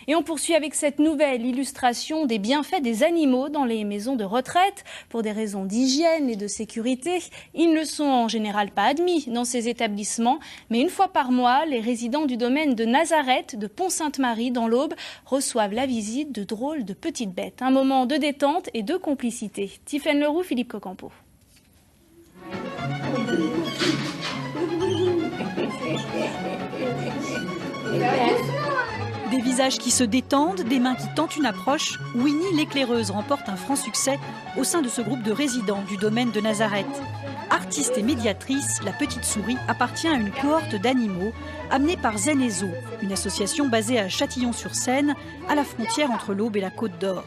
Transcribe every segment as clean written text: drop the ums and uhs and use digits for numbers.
Et on poursuit avec cette nouvelle illustration des bienfaits des animaux dans les maisons de retraite. Pour des raisons d'hygiène et de sécurité, ils ne sont en général pas admis dans ces établissements. Mais une fois par mois, les résidents du domaine de Nazareth, de Pont-Sainte-Marie dans l'Aube, reçoivent la visite de drôles de petites bêtes. Un moment de détente et de complicité. Tiffaine Leroux, Philippe Cocampo. Des visages qui se détendent, des mains qui tentent une approche. Winnie l'éclaireuse remporte un franc succès au sein de ce groupe de résidents du domaine de Nazareth. Artiste et médiatrice, la petite souris appartient à une cohorte d'animaux amenée par Zen et Zoo, une association basée à Châtillon-sur-Seine, à la frontière entre l'Aube et la Côte d'Or.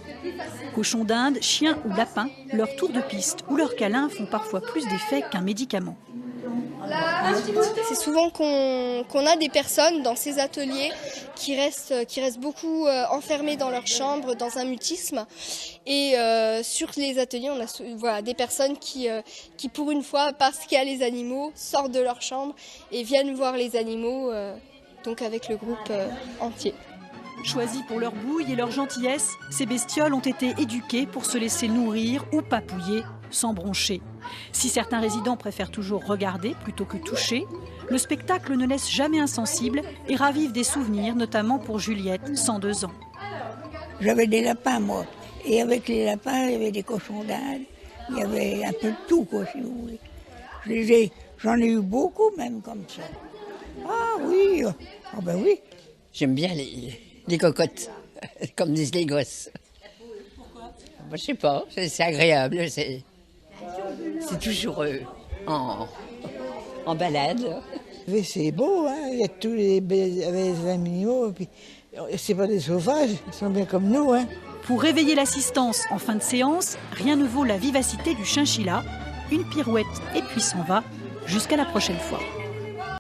Cochons d'Inde, chiens ou lapins, leur tour de piste ou leurs câlins font parfois plus d'effet qu'un médicament. C'est souvent qu'on a des personnes dans ces ateliers qui restent beaucoup enfermées dans leur chambre, dans un mutisme. Et sur les ateliers, on a des personnes qui pour une fois, parce qu'il y a les animaux, sortent de leur chambre et viennent voir les animaux, donc avec le groupe entier. Choisis pour leur bouille et leur gentillesse, ces bestioles ont été éduquées pour se laisser nourrir ou papouiller sans broncher. Si certains résidents préfèrent toujours regarder plutôt que toucher, le spectacle ne laisse jamais insensible et ravive des souvenirs, notamment pour Juliette, 102 ans. J'avais des lapins, moi. Et avec les lapins, il y avait des cochons d'Inde. Il y avait un peu de tout, quoi, si vous voulez. J'en ai eu beaucoup, même, comme ça. Ah oui, ah ben oui. J'aime bien les cocottes, comme disent les gosses. Pourquoi ? Je sais pas, c'est agréable, c'est toujours en balade. Mais c'est beau, hein, il y a tous les animaux, et puis c'est pas des sauvages, ils sont bien comme nous. Hein. Pour réveiller l'assistance en fin de séance, rien ne vaut la vivacité du chinchilla. Une pirouette et puis s'en va. Jusqu'à la prochaine fois.